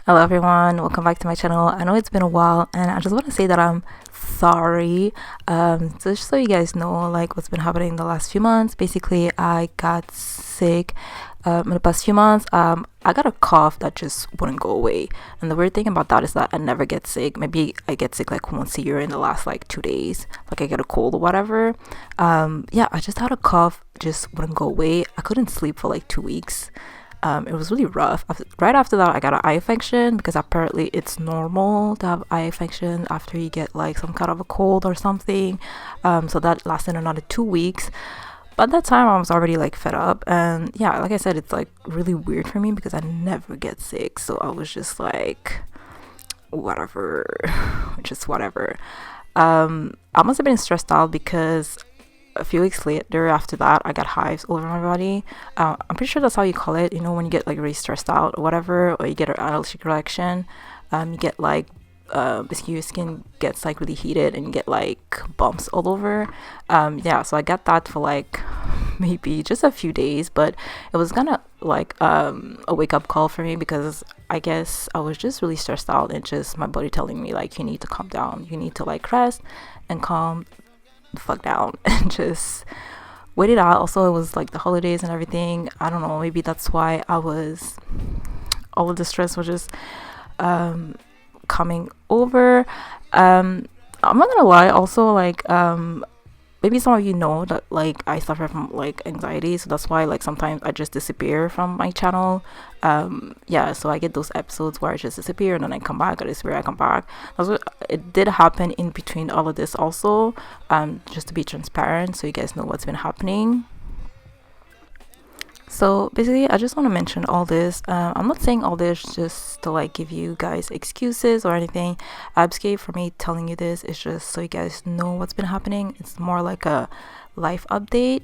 Hello everyone, welcome back to my channel. I know it's been a while and I just want to say that I'm sorry. So just so you guys know like what's been happening the last few months. Basically I got sick in the past few months. I got a cough that just wouldn't go away, and the weird thing about that is that I never get sick. Maybe I get sick like once a year in the last like 2 days, like I get a cold or whatever. Yeah, I just had a cough, just wouldn't go away. I couldn't sleep for like 2 weeks. It was really rough. Right after that, I got an eye infection because apparently it's normal to have eye infection after you get like some kind of a cold or something. So that lasted another 2 weeks. But at that time, I was already like fed up. And yeah, like I said, it's like really weird for me because I never get sick. So I was just whatever, just whatever. I must have been stressed out because a few weeks later after that I got hives all over my body. I'm pretty sure that's how you call it, you know, when you get like really stressed out or whatever, or you get an allergic reaction. You get like basically your skin gets like really heated and you get like bumps all over. Yeah, so I got that for like maybe just a few days, but it was kind of like a wake-up call for me because I guess I was just really stressed out and just my body telling me like you need to calm down, you need to like rest and calm the fuck down and just wait it out. Also, it was like the holidays and everything. I don't know, maybe that's why all of the stress was just coming over. I'm not gonna lie, also like maybe some of you know that like I suffer from like anxiety, so that's why like sometimes I just disappear from my channel. Yeah, so I get those episodes where I just disappear and then I come back, I disappear, I come back. That's what it did happen in between all of this also. Just to be transparent so you guys know what's been happening. So basically I just want to mention all this. I'm not saying all this just to like give you guys excuses or anything. Basically for me telling you this is just so you guys know what's been happening. It's more like a life update.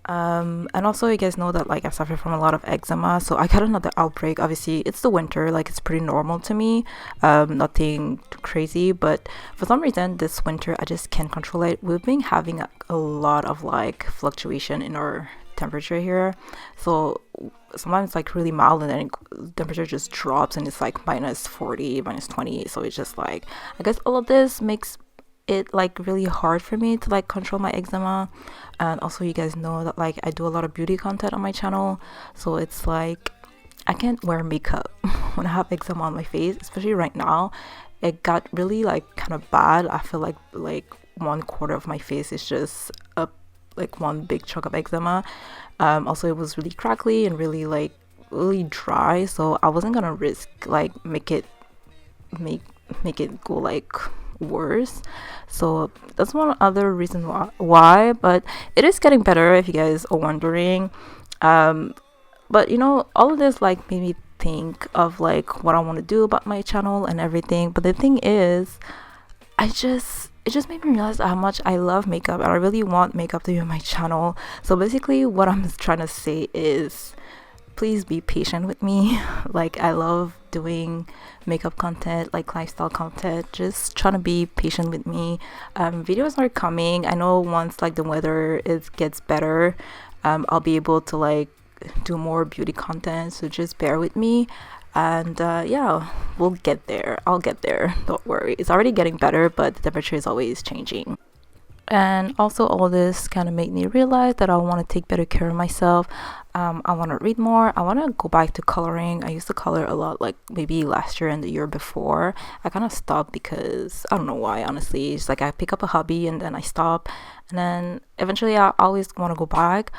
And also you guys know that like I suffer from a lot of eczema, so I got another outbreak. Obviously it's the winter, like it's pretty normal to me, nothing crazy, but for some reason this winter I just can't control it. We've been having a lot of like fluctuation in our temperature here, so sometimes it's like really mild and then temperature just drops and it's like -40, -20. So it's just like I guess all of this makes it like really hard for me to like control my eczema. And also you guys know that like I do a lot of beauty content on my channel, so it's like I can't wear makeup when I have eczema on my face, especially right now. It got really like kind of bad. I feel like 1/4 of my face is just a like one big chunk of eczema. Also it was really crackly and really dry, so I wasn't gonna risk like make it go like worse. So that's one other reason why, but it is getting better if you guys are wondering. But you know, all of this like made me think of like what I want to do about my channel and everything. But the thing is, it just made me realize how much I love makeup and I really want makeup to be on my channel. So basically what I'm trying to say is please be patient with me. Like I love doing makeup content, like lifestyle content. Just trying to be patient with me. Videos are coming. I know once like the weather gets better, I'll be able to like do more beauty content, so just bear with me. And yeah, we'll get there. I'll get there, don't worry. It's already getting better, but the temperature is always changing. And also all this kind of made me realize that I want to take better care of myself. I want to read more. I want to go back to coloring. I used to color a lot, like maybe last year and the year before. I kind of stopped because I don't know why, honestly. It's like I pick up a hobby and then I stop, and then eventually I always want to go back.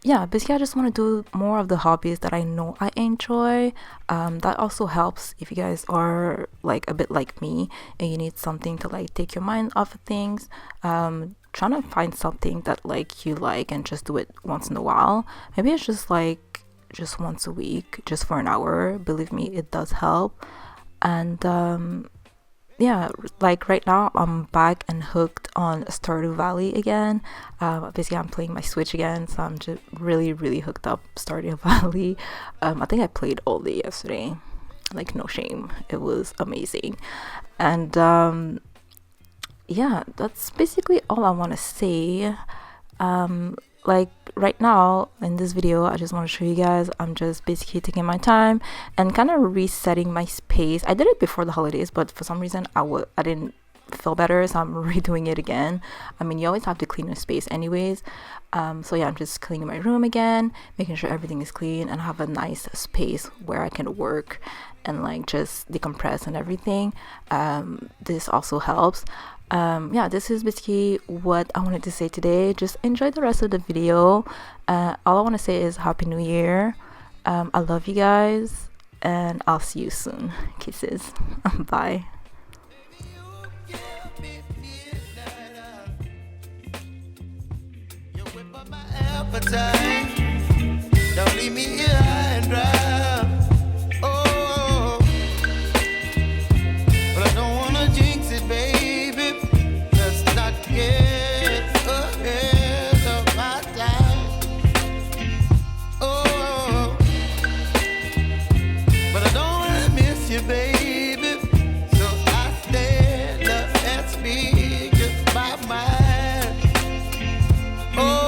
Yeah, basically I just want to do more of the hobbies that I know I enjoy. That also helps if you guys are like a bit like me and you need something to like take your mind off of things. Trying to find something that like you like and just do it once in a while. Maybe it's just like just once a week, just for an hour. Believe me, it does help. And yeah, like right now I'm back and hooked on Stardew Valley again. Basically I'm playing my Switch again, so I'm just really hooked up Stardew Valley. I think I played all day yesterday, like no shame, it was amazing. And yeah, that's basically all I want to say. like right now in this video, I just want to show you guys, I'm just basically taking my time and kind of resetting my space. I did it before the holidays, but for some reason I didn't feel better, so I'm redoing it again. I mean, you always have to clean your space anyways. So yeah, I'm just cleaning my room again, making sure everything is clean and have a nice space where I can work and like just decompress and everything. This also helps. Yeah, this is basically what I wanted to say today. Just enjoy the rest of the video. All I want to say is Happy New Year. I love you guys, and I'll see you soon. Kisses. Bye. Don't leave me here high and dry. Oh, but I don't wanna jinx it, baby. Let's not get ahead of my time. Oh, but I don't wanna miss you, baby. So I stand up and speak just my mind. Oh.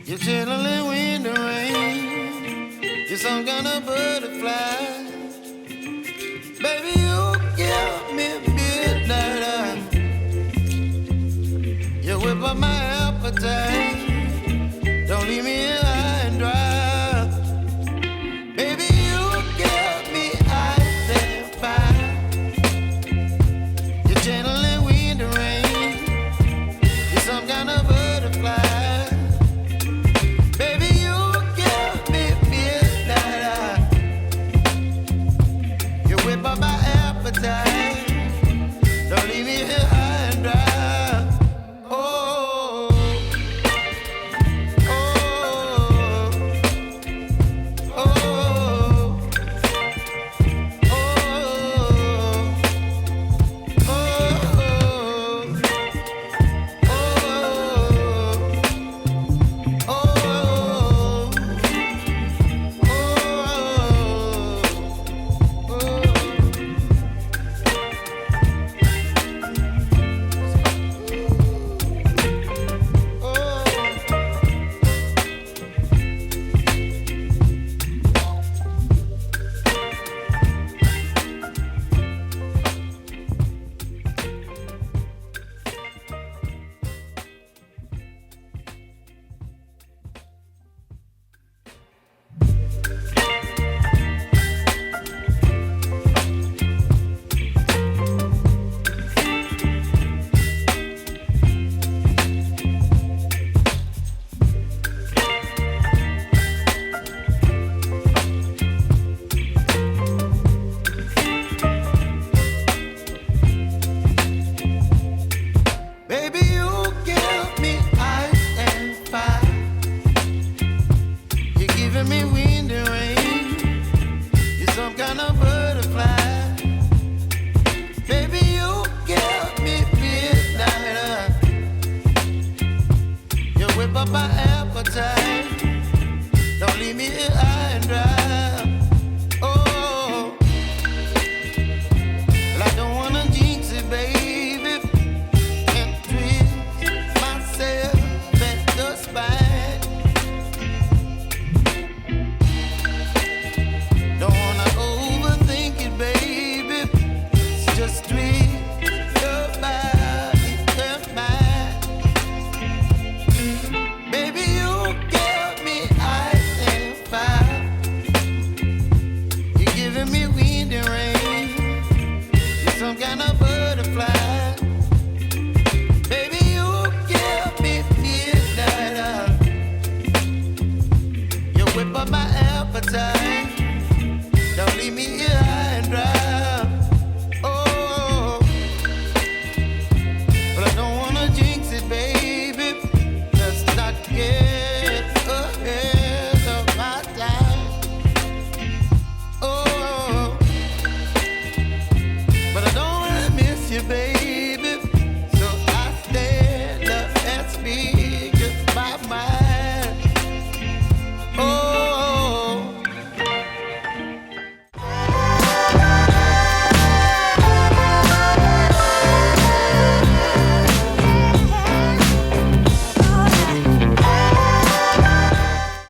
You're chilling in the rain. You're some kind of butterfly. Baby, you give me midnight. You whip up my appetite. Don't leave me here high and dry. Baby, you give me ice and fire. You're channeling wind and rain. You're some kind of butterfly. Don't leave me here high and dry. Oh, oh, oh, oh, whip up my appetite. Don't leave me here high and dry.